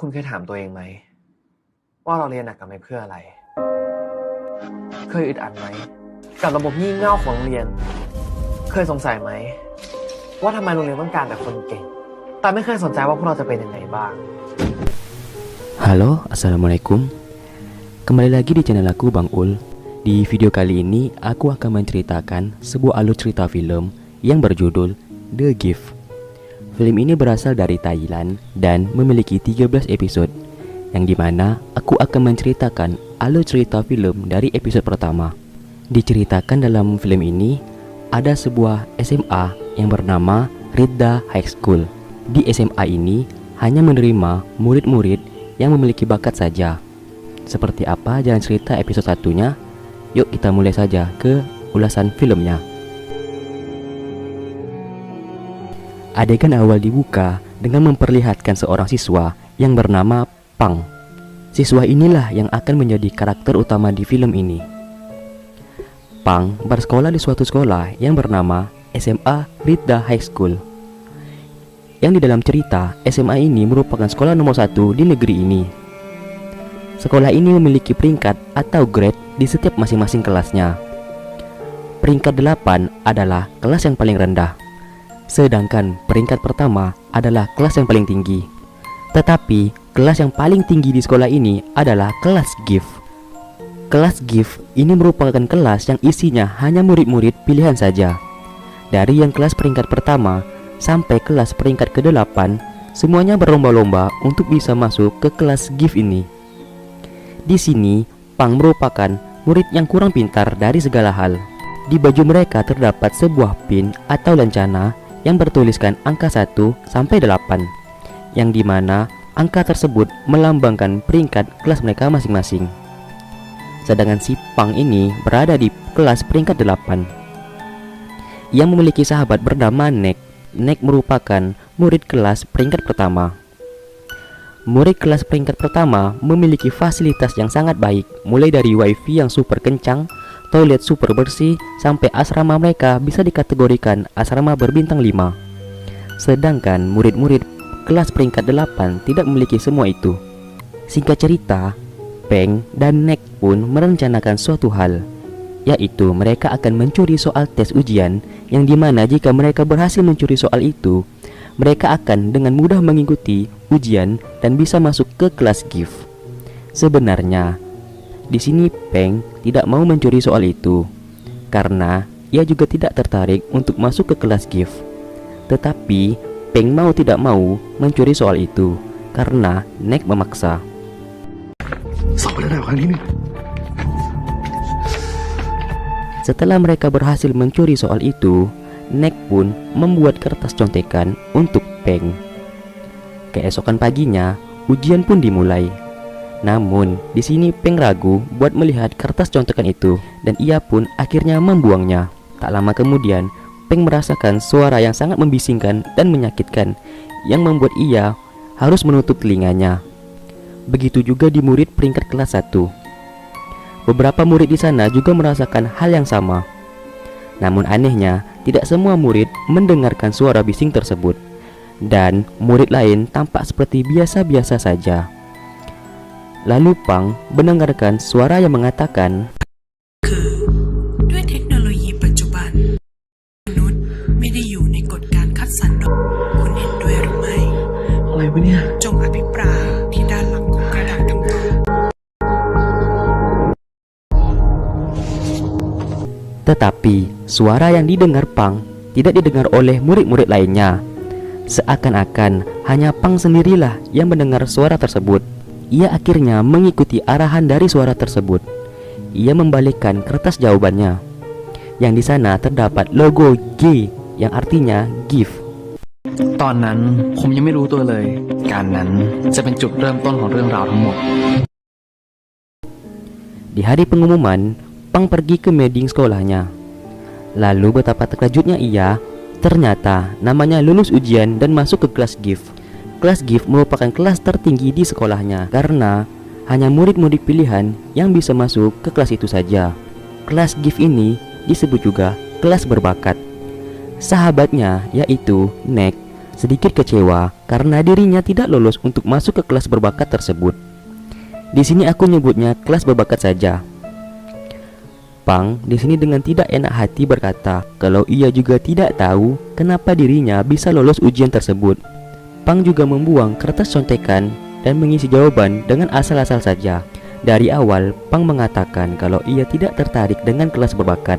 คุณเคยถามตัวเองไหมว่าเราเรียนหนักกันไปเพื่ออะไรเคยอึดอัดไหมกับระบบงี่เง่าของโรงเรียนเคยสงสัยไหมว่าทำไมโรงเรียนต้องการแต่คนเก่งแต่ไม่เคยสนใจว่าพวกเราจะเป็นยังไงบ้าง Halo, Assalamualaikum. Kembali lagi di channel aku, Bang Ul. Di video kali ini, aku akan menceritakan sebuah alur cerita film yang berjudul The Gift. Film ini berasal dari Thailand dan memiliki 13 episode, yang dimana aku akan menceritakan alur cerita film dari episode pertama. Diceritakan dalam film ini, ada sebuah SMA yang bernama Ridha High School. Di SMA ini, hanya menerima murid-murid yang memiliki bakat saja. Seperti apa jalan cerita episode satunya? Yuk kita mulai saja ke ulasan filmnya. Adegan awal dibuka dengan memperlihatkan seorang siswa yang bernama Pang. Siswa inilah yang akan menjadi karakter utama di film ini. Pang bersekolah di suatu sekolah yang bernama SMA Ridha High School. Yang di dalam cerita, SMA ini merupakan sekolah nomor 1 di negeri ini. Sekolah ini memiliki peringkat atau grade di setiap masing-masing kelasnya. Peringkat 8 adalah kelas yang paling rendah, sedangkan peringkat pertama adalah kelas yang paling tinggi. Tetapi, kelas yang paling tinggi di sekolah ini adalah kelas gift. Kelas gift ini merupakan kelas yang isinya hanya murid-murid pilihan saja. Dari yang kelas peringkat pertama sampai kelas peringkat ke-8, semuanya berlomba-lomba untuk bisa masuk ke kelas gift ini. Di sini, Pang merupakan murid yang kurang pintar dari segala hal. Di baju mereka terdapat sebuah pin atau lencana yang bertuliskan angka 1 sampai 8, yang dimana angka tersebut melambangkan peringkat kelas mereka masing-masing. Sedangkan si Pang ini berada di kelas peringkat 8. Ia memiliki sahabat bernama Nek. Nek merupakan murid kelas peringkat pertama. Murid kelas peringkat pertama memiliki fasilitas yang sangat baik, mulai dari wifi yang super kencang, toilet super bersih, sampai asrama mereka bisa dikategorikan asrama berbintang 5. Sedangkan murid-murid kelas peringkat 8 tidak memiliki semua itu. Singkat cerita, Peng dan Nek pun merencanakan suatu hal, yaitu mereka akan mencuri soal tes ujian, yang dimana jika mereka berhasil mencuri soal itu, mereka akan dengan mudah mengikuti ujian dan bisa masuk ke kelas gift. Sebenarnya, di sini Peng tidak mau mencuri soal itu, karena ia juga tidak tertarik untuk masuk ke kelas gift. Tetapi, Peng mau tidak mau mencuri soal itu, karena Nek memaksa. Setelah mereka berhasil mencuri soal itu, Nek pun membuat kertas contekan untuk Peng. Keesokan paginya, ujian pun dimulai. Namun, di sini Peng ragu buat melihat kertas contekan itu, dan ia pun akhirnya membuangnya. Tak lama kemudian, Peng merasakan suara yang sangat membisingkan dan menyakitkan, yang membuat ia harus menutup telinganya. Begitu juga di murid peringkat kelas 1. Beberapa murid di sana juga merasakan hal yang sama. Namun anehnya, tidak semua murid mendengarkan suara bising tersebut, dan murid lain tampak seperti biasa-biasa saja. Lalu Pang mendengarkan suara yang mengatakan, ด้วยเทคโนโลยีปัจจุบันมนุษย์ไม่ได้อยู่ในกฎการคัดสรรโดยคุณเห็นด้วยหรือไม่ อะไรวะเนี่ย จงอภิปรายที่ด้านหลังของกระดาษคำตอบ Tetapi suara yang didengar Pang tidak didengar oleh murid-murid lainnya. Seakan-akan hanya Pang sendirilah yang mendengar suara tersebut. Ia akhirnya mengikuti arahan dari suara tersebut. Ia membalikkan kertas jawabannya, yang di sana terdapat logo G yang artinya gift. ตอนนั้นผมยังไม่รู้ตัวเลยการนั้นจะเป็นจุดเริ่มต้นของเรื่องราวทั้งหมด Di hari pengumuman, Pang pergi ke meeting sekolahnya. Lalu betapa terkejutnya ia, ternyata namanya lulus ujian dan masuk ke kelas gift. Kelas gift merupakan kelas tertinggi di sekolahnya, karena hanya murid-murid pilihan yang bisa masuk ke kelas itu saja. Kelas gift ini disebut juga kelas berbakat. Sahabatnya, yaitu Nek, sedikit kecewa karena dirinya tidak lolos untuk masuk ke kelas berbakat tersebut. Di sini aku nyebutnya kelas berbakat saja. Pang di sini dengan tidak enak hati berkata kalau ia juga tidak tahu kenapa dirinya bisa lolos ujian tersebut. Pang juga membuang kertas contekan dan mengisi jawaban dengan asal-asal saja. Dari awal, Pang mengatakan kalau ia tidak tertarik dengan kelas berbakat.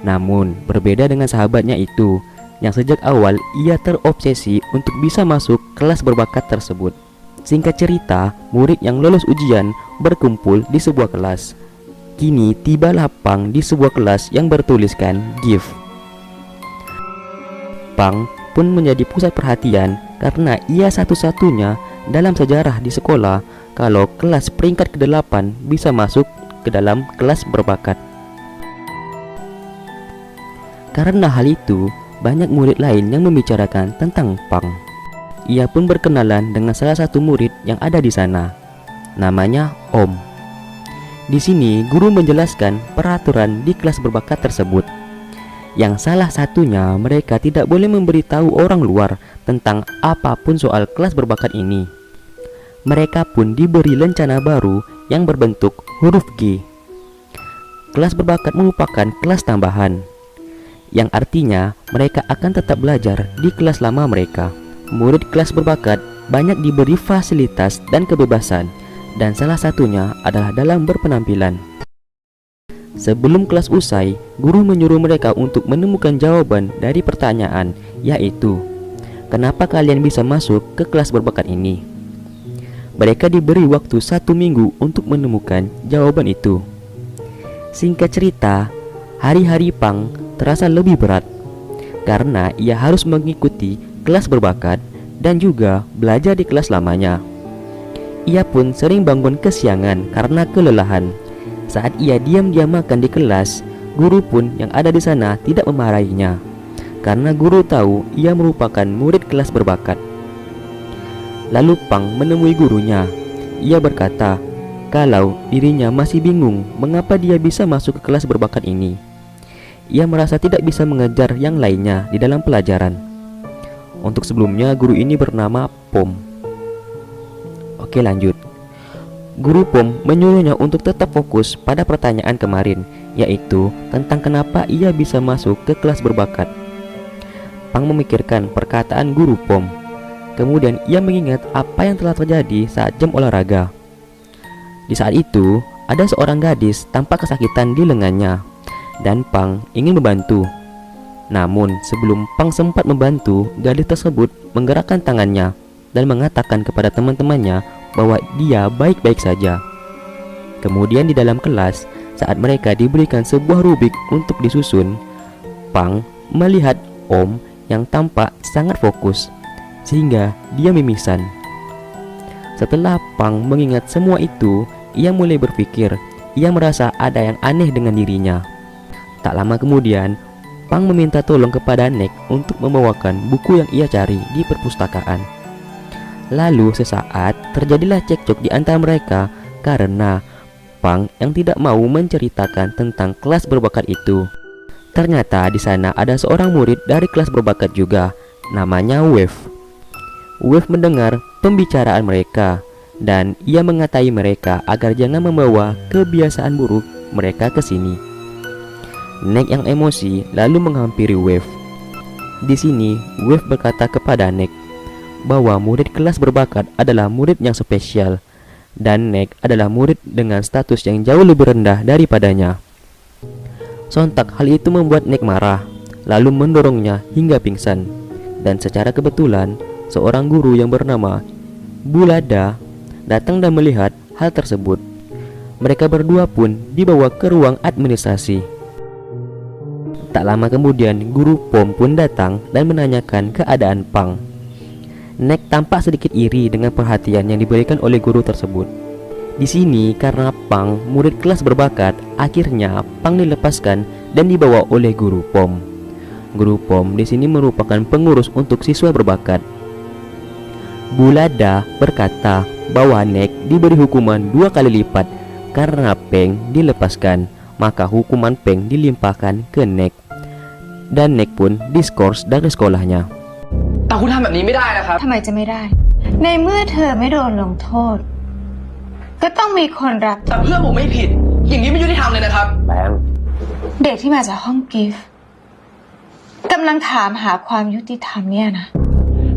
Namun, berbeda dengan sahabatnya itu, yang sejak awal ia terobsesi untuk bisa masuk kelas berbakat tersebut. Singkat cerita, murid yang lolos ujian berkumpul di sebuah kelas. Kini tibalah Pang di sebuah kelas yang bertuliskan gift. Pang pun menjadi pusat perhatian karena ia satu-satunya dalam sejarah di sekolah kalau kelas peringkat ke-8 bisa masuk ke dalam kelas berbakat. Karena hal itu, banyak murid lain yang membicarakan tentang Pang. Ia pun berkenalan dengan salah satu murid yang ada di sana. Namanya Om. Di sini guru menjelaskan peraturan di kelas berbakat tersebut. Yang salah satunya mereka tidak boleh memberitahu orang luar tentang apapun soal kelas berbakat ini. Mereka pun diberi lencana baru yang berbentuk huruf G. Kelas berbakat merupakan kelas tambahan, yang artinya mereka akan tetap belajar di kelas lama mereka. Murid kelas berbakat banyak diberi fasilitas dan kebebasan, dan salah satunya adalah dalam berpenampilan. Sebelum kelas usai, guru menyuruh mereka untuk menemukan jawaban dari pertanyaan, yaitu, kenapa kalian bisa masuk ke kelas berbakat ini? Mereka diberi waktu 1 minggu untuk menemukan jawaban itu. Singkat cerita, hari-hari Pang terasa lebih berat karena ia harus mengikuti kelas berbakat dan juga belajar di kelas lamanya. Ia pun sering bangun kesiangan karena kelelahan. Saat ia diam-diam makan di kelas, guru pun yang ada di sana tidak memarahinya karena guru tahu ia merupakan murid kelas berbakat. Lalu Pang menemui gurunya. Ia berkata kalau dirinya masih bingung mengapa dia bisa masuk ke kelas berbakat ini. Ia merasa tidak bisa mengejar yang lainnya di dalam pelajaran. Untuk sebelumnya guru ini bernama Pom. Oke, lanjut. Guru Pom menyuruhnya untuk tetap fokus pada pertanyaan kemarin, yaitu tentang kenapa ia bisa masuk ke kelas berbakat. Pang memikirkan perkataan guru Pom. Kemudian ia mengingat apa yang telah terjadi saat jam olahraga. Di saat itu, ada seorang gadis tampak kesakitan di lengannya, dan Pang ingin membantu. Namun sebelum Pang sempat membantu, gadis tersebut menggerakkan tangannya dan mengatakan kepada teman-temannya bahwa dia baik-baik saja. Kemudian di dalam kelas, saat mereka diberikan sebuah rubik untuk disusun, Pang melihat Om yang tampak sangat fokus, sehingga dia mimisan. Setelah Pang mengingat semua itu, ia mulai berpikir, ia merasa ada yang aneh dengan dirinya. Tak lama kemudian, Pang meminta tolong kepada Nek untuk membawakan buku yang ia cari di perpustakaan. Lalu sesaat terjadilah cekcok di antara mereka karena Pang yang tidak mau menceritakan tentang kelas berbakat itu. Ternyata di sana ada seorang murid dari kelas berbakat juga, namanya Wave. Wave mendengar pembicaraan mereka dan ia mengatai mereka agar jangan membawa kebiasaan buruk mereka ke sini. Nek yang emosi lalu menghampiri Wave. Di sini Wave berkata kepada Nek bahwa murid kelas berbakat adalah murid yang spesial dan Nek adalah murid dengan status yang jauh lebih rendah daripadanya. Sontak hal itu membuat Nek marah, lalu mendorongnya hingga pingsan. Dan secara kebetulan, seorang guru yang bernama Bulada datang dan melihat hal tersebut. Mereka berdua pun dibawa ke ruang administrasi. Tak lama kemudian, guru Pom pun datang dan menanyakan keadaan Pang. Nek tampak sedikit iri dengan perhatian yang diberikan oleh guru tersebut. Di sini karena Pang murid kelas berbakat, akhirnya Pang dilepaskan dan dibawa oleh guru Pom. Guru Pom di sini merupakan pengurus untuk siswa berbakat. Bulada berkata bahwa Nek diberi hukuman 2 kali lipat karena Peng dilepaskan, maka hukuman Peng dilimpahkan ke Nek. Dan Nek pun diskors dari sekolahnya. แต่คุณทำแบบนี้ไม่ได้นะครับ ทำไมจะไม่ได้ ในเมื่อเธอไม่โดนลงโทษ ก็ต้องมีคนรับ แต่เพื่อนผมไม่ผิด อย่างนี้ไม่ยุติธรรมเลยนะครับ แบงค์ เด็กที่มาจากห้องกิฟต์กำลังถามหาความยุติธรรมเนี่ยนะ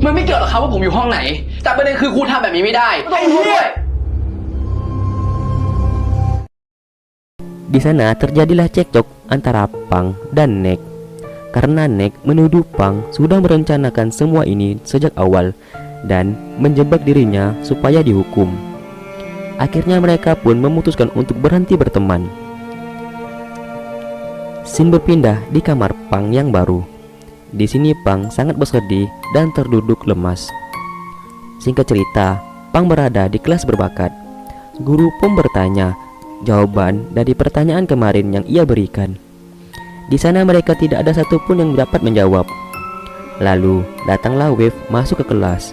มันไม่เกี่ยวหรอกครับว่าผมอยู่ห้องไหน แต่ประเด็นคือคุณทำแบบนี้ไม่ได้ต้องรู้ด้วย Di sana terjadilah cekcok antara Pang dan Nek. Karena Nek menuduh Pang sudah merencanakan semua ini sejak awal dan menjebak dirinya supaya dihukum. Akhirnya mereka pun memutuskan untuk berhenti berteman. Scene berpindah di kamar Pang yang baru. Di sini Pang sangat bersedih dan terduduk lemas. Singkat cerita, Pang berada di kelas berbakat. Guru pun bertanya jawaban dari pertanyaan kemarin yang ia berikan. Di sana mereka tidak ada satupun yang dapat menjawab. Lalu datanglah Wave masuk ke kelas.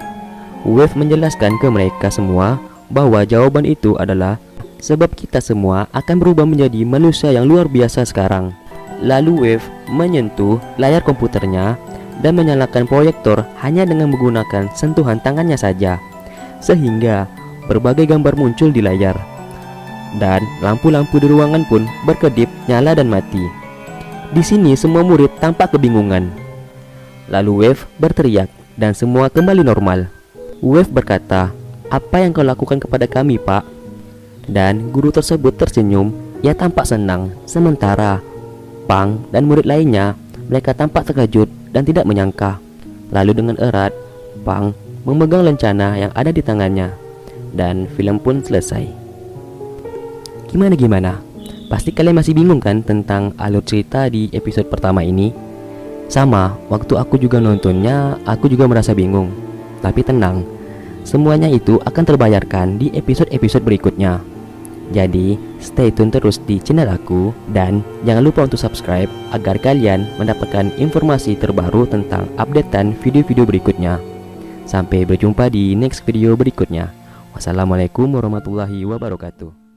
Wave menjelaskan ke mereka semua bahwa jawaban itu adalah sebab kita semua akan berubah menjadi manusia yang luar biasa sekarang. Lalu Wave menyentuh layar komputernya dan menyalakan proyektor hanya dengan menggunakan sentuhan tangannya saja, sehingga berbagai gambar muncul di layar. Dan lampu-lampu di ruangan pun berkedip nyala dan mati. Di sini semua murid tampak kebingungan. Lalu Wave berteriak dan semua kembali normal. Wave berkata, "Apa yang kau lakukan kepada kami, Pak?" Dan guru tersebut tersenyum. Ia tampak senang. Sementara Pang dan murid lainnya, mereka tampak terkejut dan tidak menyangka. Lalu dengan erat, Pang memegang lencana yang ada di tangannya. Dan film pun selesai. Gimana? Pasti kalian masih bingung kan tentang alur cerita di episode pertama ini? Sama, waktu aku juga nontonnya, aku juga merasa bingung. Tapi tenang, semuanya itu akan terbayarkan di episode-episode berikutnya. Jadi, stay tune terus di channel aku. Dan jangan lupa untuk subscribe agar kalian mendapatkan informasi terbaru tentang updatean video-video berikutnya. Sampai berjumpa di next video berikutnya. Wassalamualaikum warahmatullahi wabarakatuh.